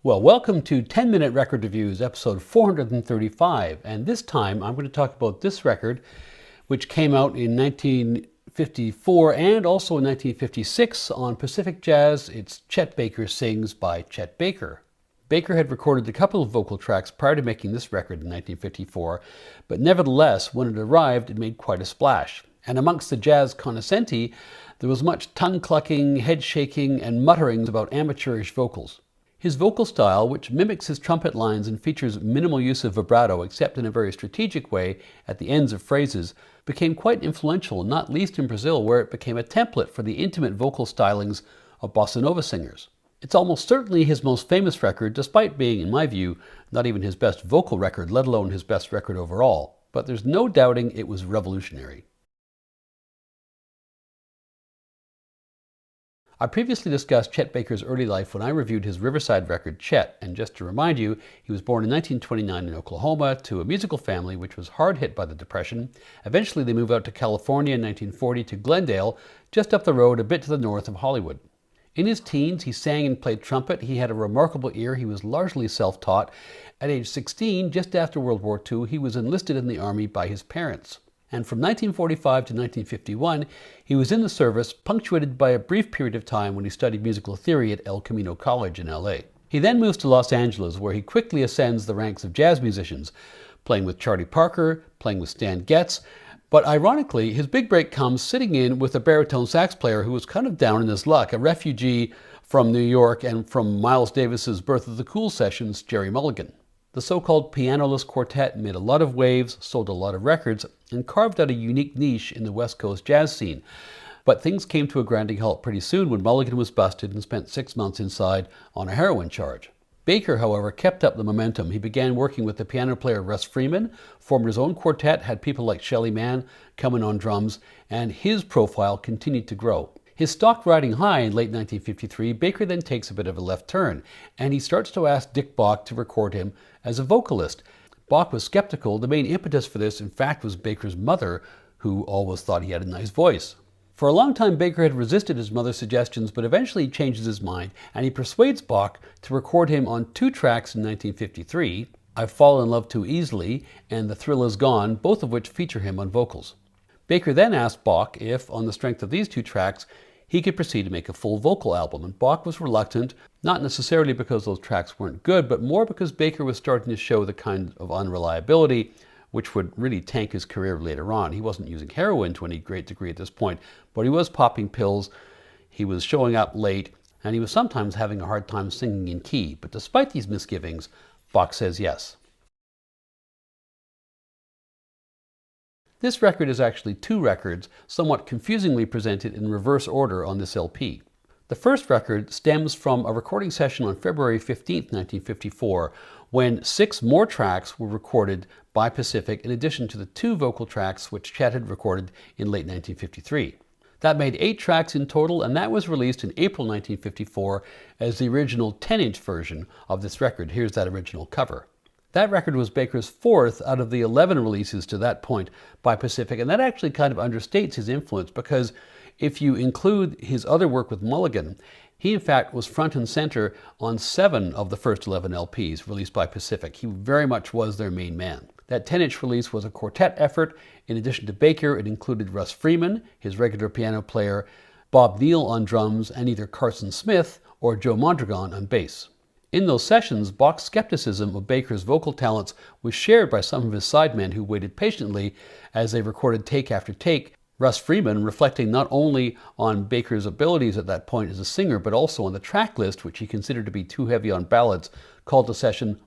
Well, welcome to 10-Minute Record Reviews, episode 435, and this time I'm going to talk about this record, which came out in 1954 and also in 1956 on Pacific Jazz. It's Chet Baker Sings by Chet Baker. Baker had recorded a couple of vocal tracks prior to making this record in 1954, but nevertheless, when it arrived, it made quite a splash. And amongst the jazz cognoscenti, there was much tongue-clucking, head-shaking, and mutterings about amateurish vocals. His vocal style, which mimics his trumpet lines and features minimal use of vibrato except in a very strategic way at the ends of phrases, became quite influential, not least in Brazil, where it became a template for the intimate vocal stylings of bossa nova singers. It's almost certainly his most famous record, despite being, in my view, not even his best vocal record, let alone his best record overall. But there's no doubting it was revolutionary. I previously discussed Chet Baker's early life when I reviewed his Riverside record, Chet, and just to remind you, he was born in 1929 in Oklahoma to a musical family which was hard hit by the Depression. Eventually they moved out to California in 1940 to Glendale, just up the road a bit to the north of Hollywood. In his teens, he sang and played trumpet. He had a remarkable ear. He was largely self-taught. At age 16, just after World War II, he was enlisted in the Army by his parents. And from 1945 to 1951, he was in the service, punctuated by a brief period of time when he studied musical theory at El Camino College in LA. He then moves to Los Angeles, where he quickly ascends the ranks of jazz musicians, playing with Charlie Parker, playing with Stan Getz. But ironically, his big break comes sitting in with a baritone sax player who was kind of down in his luck, a refugee from New York and from Miles Davis's Birth of the Cool sessions, Jerry Mulligan. The so-called pianoless quartet made a lot of waves, sold a lot of records, and carved out a unique niche in the West Coast jazz scene. But things came to a grinding halt pretty soon when Mulligan was busted and spent 6 months inside on a heroin charge. Baker, however, kept up the momentum. He began working with the piano player Russ Freeman, formed his own quartet, had people like Shelly Manne coming on drums, and his profile continued to grow. His stock riding high in late 1953, Baker then takes a bit of a left turn, and he starts to ask Dick Bach to record him as a vocalist. Bach was skeptical. The main impetus for this, in fact, was Baker's mother, who always thought he had a nice voice. For a long time, Baker had resisted his mother's suggestions, but eventually he changes his mind, and he persuades Bach to record him on 2 tracks in 1953, I've Fallen in Love Too Easily and The Thrill Is Gone, both of which feature him on vocals. Baker then asked Bach if, on the strength of these 2 tracks, he could proceed to make a full vocal album, and Bach was reluctant, not necessarily because those tracks weren't good, but more because Baker was starting to show the kind of unreliability which would really tank his career later on. He wasn't using heroin to any great degree at this point, but he was popping pills, he was showing up late, and he was sometimes having a hard time singing in key. But despite these misgivings, Bach says yes. This record is actually 2 records, somewhat confusingly presented in reverse order on this LP. The first record stems from a recording session on February 15, 1954, when 6 more tracks were recorded by Pacific in addition to the 2 vocal tracks which Chet had recorded in late 1953. That made 8 tracks in total, and that was released in April 1954 as the original 10-inch version of this record. Here's that original cover. That record was Baker's 4th out of the 11 releases to that point by Pacific, and that actually kind of understates his influence because if you include his other work with Mulligan, he in fact was front and center on 7 of the first 11 LPs released by Pacific. He very much was their main man. That 10-inch release was a quartet effort. In addition to Baker, it included Russ Freeman, his regular piano player, Bob Neal on drums, and either Carson Smith or Joe Mondragon on bass. In those sessions, Bach's skepticism of Baker's vocal talents was shared by some of his sidemen who waited patiently as they recorded take after take, Russ Freeman reflecting not only on Baker's abilities at that point as a singer, but also on the track list, which he considered to be too heavy on ballads, called the session.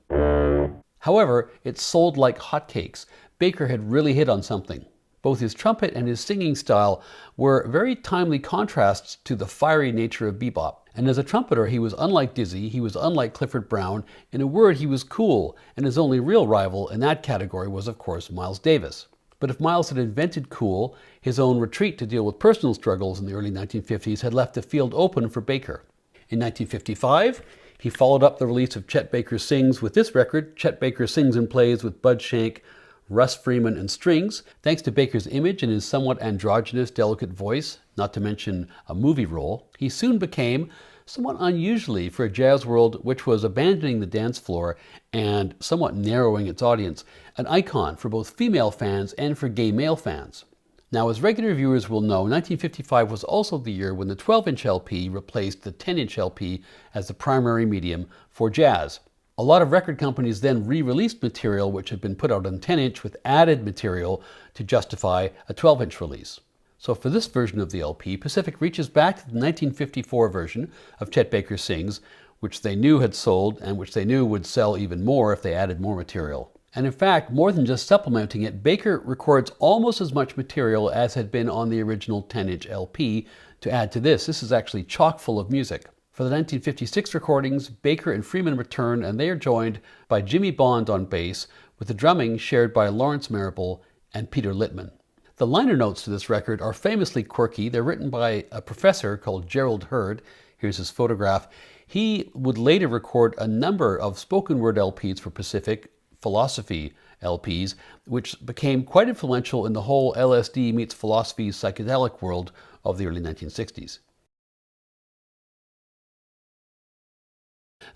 However, it sold like hotcakes. Baker had really hit on something. Both his trumpet and his singing style were very timely contrasts to the fiery nature of bebop. And as a trumpeter, he was unlike Dizzy, he was unlike Clifford Brown. In a word, he was cool, and his only real rival in that category was, of course, Miles Davis. But if Miles had invented cool, his own retreat to deal with personal struggles in the early 1950s had left the field open for Baker. In 1955, he followed up the release of Chet Baker Sings with this record, Chet Baker Sings and Plays with Bud Shank, Russ Freeman and strings. Thanks to Baker's image and his somewhat androgynous, delicate voice, not to mention a movie role, he soon became, somewhat unusually for a jazz world which was abandoning the dance floor and somewhat narrowing its audience, an icon for both female fans and for gay male fans. Now, as regular viewers will know, 1955 was also the year when the 12-inch LP replaced the 10-inch LP as the primary medium for jazz. A lot of record companies then re-released material which had been put out on 10-inch with added material to justify a 12-inch release. So for this version of the LP, Pacific reaches back to the 1954 version of Chet Baker Sings, which they knew had sold and which they knew would sell even more if they added more material. And in fact, more than just supplementing it, Baker records almost as much material as had been on the original 10-inch LP to add to this. This is actually chock full of music. For the 1956 recordings, Baker and Freeman return, and they are joined by Jimmy Bond on bass, with the drumming shared by Lawrence Marable and Peter Littman. The liner notes to this record are famously quirky. They're written by a professor called Gerald Hurd. Here's his photograph. He would later record a number of spoken word LPs for Pacific, philosophy LPs, which became quite influential in the whole LSD meets philosophy psychedelic world of the early 1960s.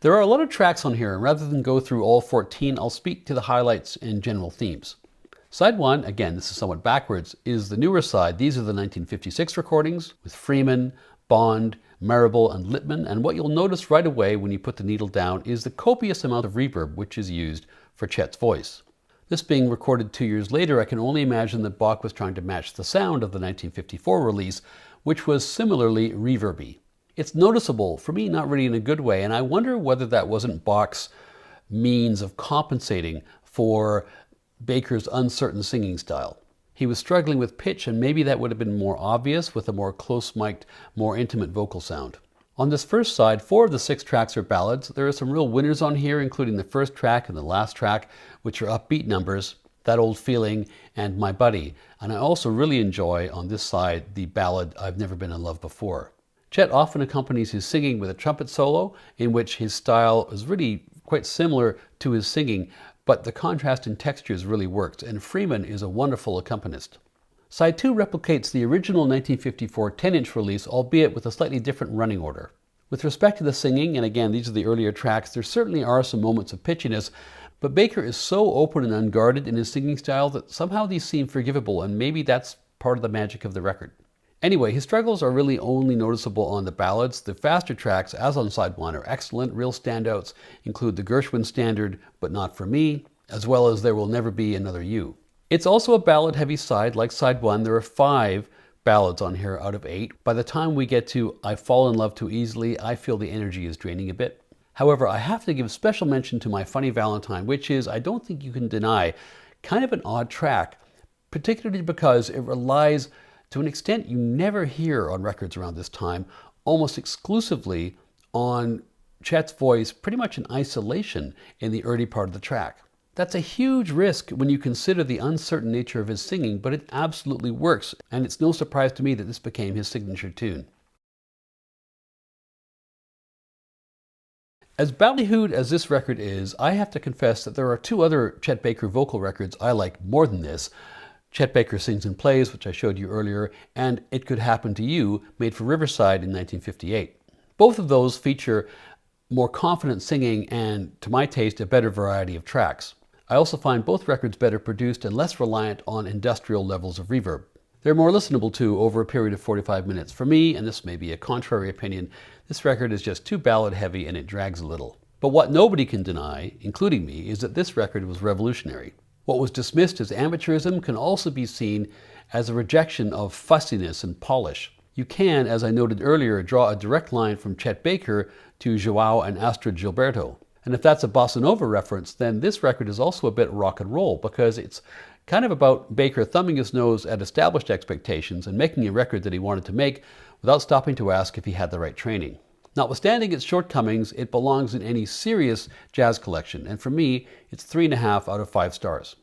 There are a lot of tracks on here, and rather than go through all 14, I'll speak to the highlights and general themes. Side 1, again, this is somewhat backwards, is the newer side. These are the 1956 recordings with Freeman, Bond, Marable, and Littman, and what you'll notice right away when you put the needle down is the copious amount of reverb which is used for Chet's voice. This being recorded 2 years later, I can only imagine that Bach was trying to match the sound of the 1954 release, which was similarly reverby. It's noticeable, for me not really in a good way, and I wonder whether that wasn't Bach's means of compensating for Baker's uncertain singing style. He was struggling with pitch, and maybe that would have been more obvious with a more close-mic'd, more intimate vocal sound. On this first side, 4 of the 6 tracks are ballads. There are some real winners on here, including the first track and the last track, which are upbeat numbers, That Old Feeling, and My Buddy. And I also really enjoy, on this side, the ballad I've Never Been in Love Before. Chet often accompanies his singing with a trumpet solo, in which his style is really quite similar to his singing, but the contrast in textures really works, and Freeman is a wonderful accompanist. Side 2 replicates the original 1954 10-inch release, albeit with a slightly different running order. With respect to the singing, and again, these are the earlier tracks, there certainly are some moments of pitchiness, but Baker is so open and unguarded in his singing style that somehow these seem forgivable, and maybe that's part of the magic of the record. Anyway, his struggles are really only noticeable on the ballads. The faster tracks, as on side 1, are excellent. Real standouts include the Gershwin standard, But Not For Me, as well as There Will Never Be Another You. It's also a ballad-heavy side. Like side 1, there are 5 ballads on here out of 8. By the time we get to I Fall in Love Too Easily, I feel the energy is draining a bit. However, I have to give special mention to My Funny Valentine, which is, I don't think you can deny, kind of an odd track, particularly because it relies, to an extent you never hear on records around this time, almost exclusively on Chet's voice pretty much in isolation in the early part of the track. That's a huge risk when you consider the uncertain nature of his singing, but it absolutely works, and it's no surprise to me that this became his signature tune. As ballyhooed as this record is, I have to confess that there are 2 other Chet Baker vocal records I like more than this. Chet Baker Sings and Plays, which I showed you earlier, and It Could Happen to You, made for Riverside in 1958. Both of those feature more confident singing and, to my taste, a better variety of tracks. I also find both records better produced and less reliant on industrial levels of reverb. They're more listenable to over a period of 45 minutes. For me, and this may be a contrary opinion, this record is just too ballad heavy and it drags a little. But what nobody can deny, including me, is that this record was revolutionary. What was dismissed as amateurism can also be seen as a rejection of fussiness and polish. You can, as I noted earlier, draw a direct line from Chet Baker to João and Astrid Gilberto. And if that's a bossa nova reference, then this record is also a bit rock and roll, because it's kind of about Baker thumbing his nose at established expectations and making a record that he wanted to make without stopping to ask if he had the right training. Notwithstanding its shortcomings, it belongs in any serious jazz collection, and for me, it's 3.5 out of 5 stars.